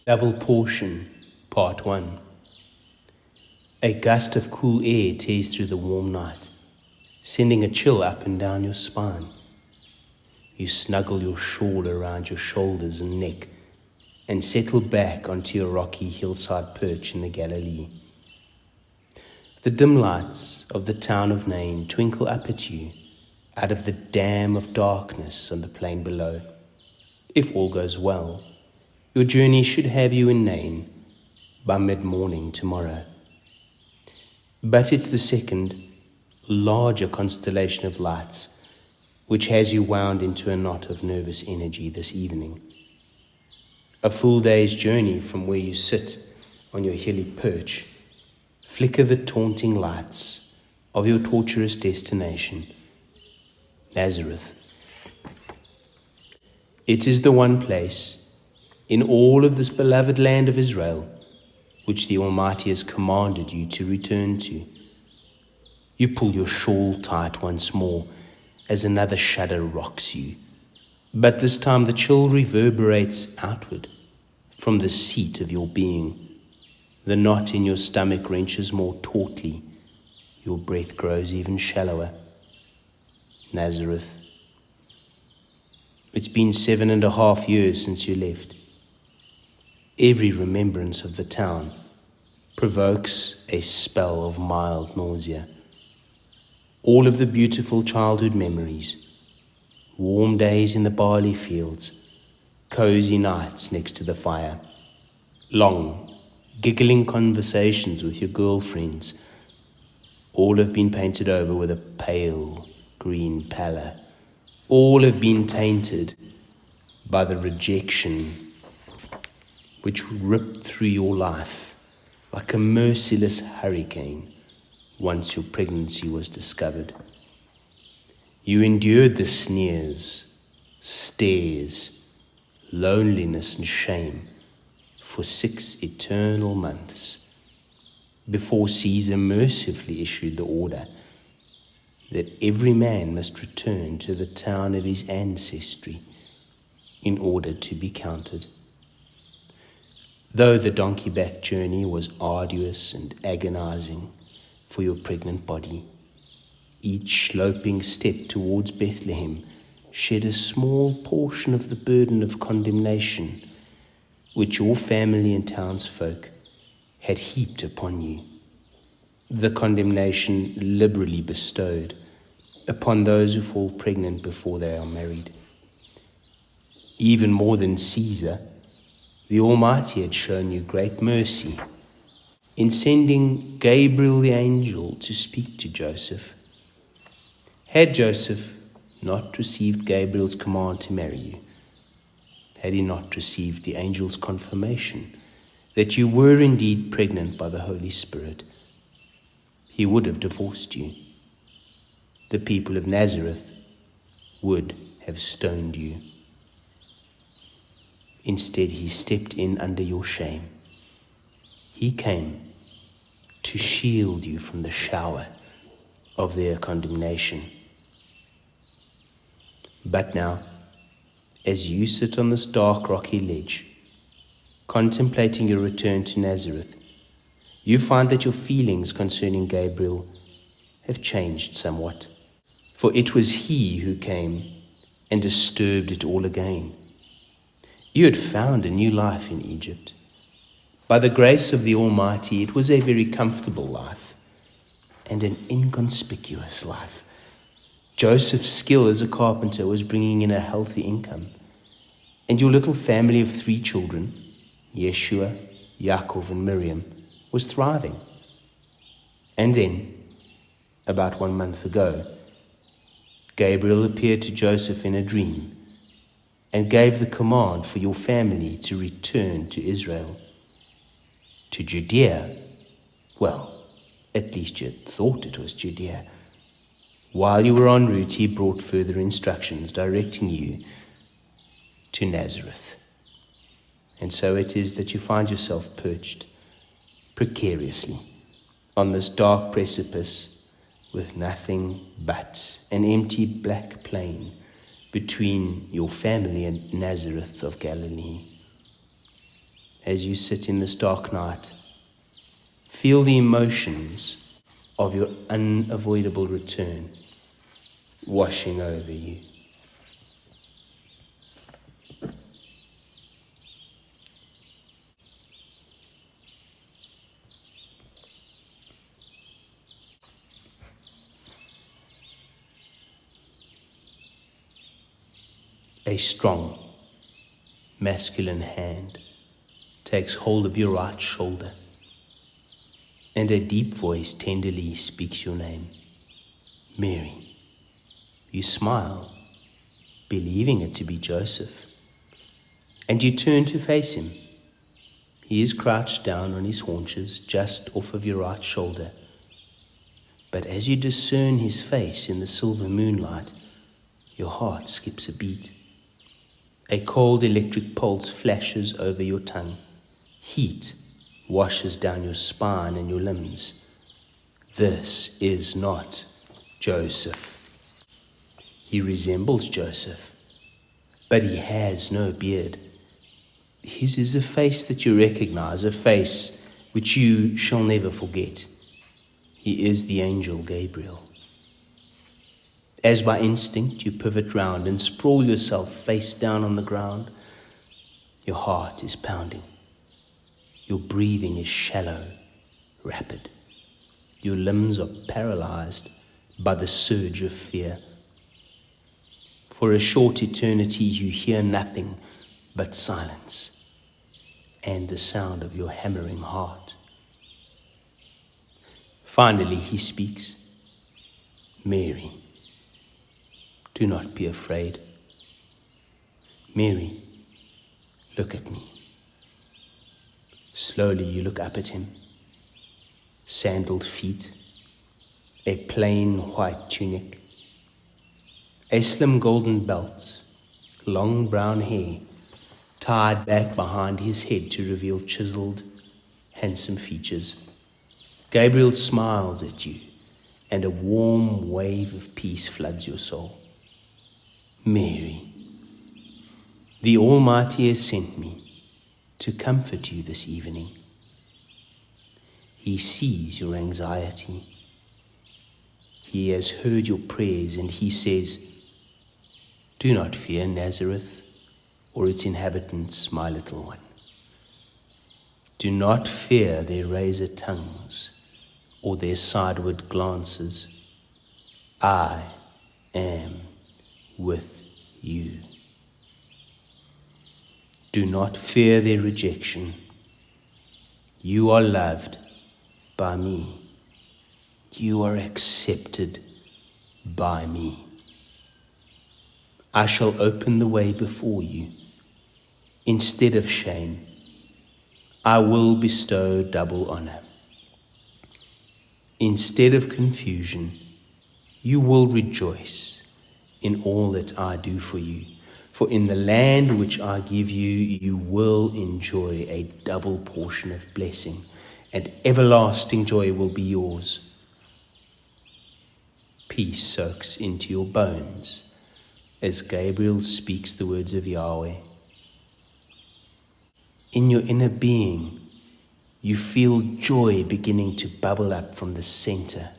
Double Portion, Part 1. A gust of cool air tears through the warm night, sending a chill up and down your spine. You snuggle your shawl around your shoulders and neck and settle back onto your rocky hillside perch in the Galilee. The dim lights of the town of Nain twinkle up at you out of the dam of darkness on the plain below. If all goes well, your journey should have you in Nain by mid-morning tomorrow. But it's the second, larger constellation of lights which has you wound into a knot of nervous energy this evening. A full day's journey from where you sit on your hilly perch flicker the taunting lights of your torturous destination, Nazareth. It is the one place in all of this beloved land of Israel which the Almighty has commanded you to return to. You pull your shawl tight once more as another shudder rocks you, but this time the chill reverberates outward from the seat of your being. The knot in your stomach wrenches more tautly. Your breath grows even shallower. Nazareth. It's been 7.5 years since you left. Every remembrance of the town provokes a spell of mild nausea. All of the beautiful childhood memories, warm days in the barley fields, cozy nights next to the fire, long, giggling conversations with your girlfriends, all have been painted over with a pale green pallor. All have been tainted by the rejection which ripped through your life like a merciless hurricane once your pregnancy was discovered. You endured the sneers, stares, loneliness and shame for 6 eternal months before Caesar mercifully issued the order that every man must return to the town of his ancestry in order to be counted. Though the donkey-back journey was arduous and agonizing for your pregnant body, each sloping step towards Bethlehem shed a small portion of the burden of condemnation which your family and townsfolk had heaped upon you. The condemnation liberally bestowed upon those who fall pregnant before they are married. Even more than Caesar, the Almighty had shown you great mercy in sending Gabriel the angel to speak to Joseph. Had Joseph not received Gabriel's command to marry you, had he not received the angel's confirmation that you were indeed pregnant by the Holy Spirit, he would have divorced you. The people of Nazareth would have stoned you. Instead, he stepped in under your shame. He came to shield you from the shower of their condemnation. But now, as you sit on this dark, rocky ledge, contemplating your return to Nazareth, you find that your feelings concerning Gabriel have changed somewhat. For it was he who came and disturbed it all again. You had found a new life in Egypt. By the grace of the Almighty, it was a very comfortable life and an inconspicuous life. Joseph's skill as a carpenter was bringing in a healthy income, and your little family of 3 children, Yeshua, Yaakov, and Miriam, was thriving. And then, about 1 month ago, Gabriel appeared to Joseph in a dream and gave the command for your family to return to Israel. To Judea, well, at least you thought it was Judea. While you were en route, he brought further instructions directing you to Nazareth. And so it is that you find yourself perched precariously on this dark precipice with nothing but an empty black plain between your family and Nazareth of Galilee. as you sit in this dark night, feel the emotions of your unavoidable return washing over you. A strong, masculine hand takes hold of your right shoulder, and a deep voice tenderly speaks your name, Mary. You smile, believing it to be Joseph, and you turn to face him. He is crouched down on his haunches just off of your right shoulder, but as you discern his face in the silver moonlight, your heart skips a beat. A cold electric pulse flashes over your tongue. Heat washes down your spine and your limbs. This is not Joseph. He resembles Joseph, but he has no beard. His is a face that you recognize, a face which you shall never forget. He is the angel Gabriel. As by instinct you pivot round and sprawl yourself face down on the ground, your heart is pounding. Your breathing is shallow, rapid. Your limbs are paralyzed by the surge of fear. For a short eternity you hear nothing but silence and the sound of your hammering heart. Finally he speaks, Mary. Do not be afraid. Mary, look at me. Slowly you look up at him. Sandaled feet, a plain white tunic, a slim golden belt, long brown hair tied back behind his head to reveal chiseled, handsome features. Gabriel smiles at you, and a warm wave of peace floods your soul. Mary, the Almighty has sent me to comfort you this evening. He sees your anxiety. He has heard your prayers, and he says, do not fear Nazareth or its inhabitants, my little one. Do not fear their razor tongues or their sideward glances. I am with you. Do not fear their rejection. You are loved by me. You are accepted by me. I shall open the way before you. Instead of shame, I will bestow double honor. Instead of confusion, you will rejoice in all that I do for you. For in the land which I give you, you will enjoy a double portion of blessing, and everlasting joy will be yours. Peace soaks into your bones as Gabriel speaks the words of Yahweh. In your inner being, you feel joy beginning to bubble up from the center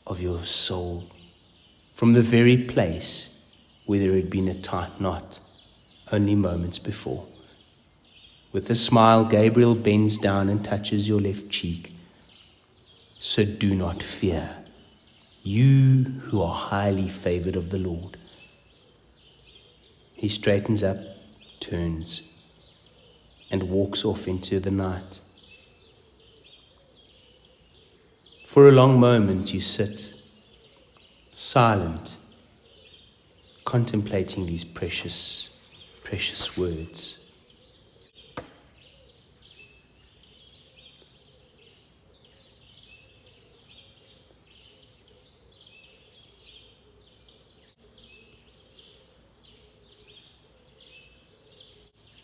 of your soul, from the very place where there had been a tight knot only moments before. With a smile, Gabriel bends down and touches your left cheek. So do not fear, you who are highly favored of the Lord. He straightens up, turns, and walks off into the night. For a long moment you sit, silent, contemplating these precious, precious words.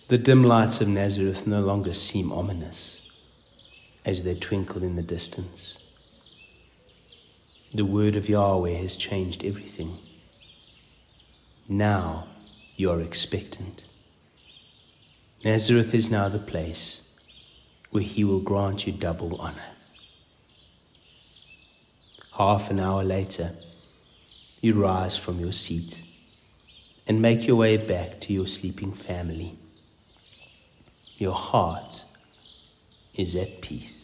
The dim lights of Nazareth no longer seem ominous as they twinkle in the distance. The word of Yahweh has changed everything. Now you are expectant. Nazareth is now the place where he will grant you double honor. Half an hour later, you rise from your seat and make your way back to your sleeping family. Your heart is at peace.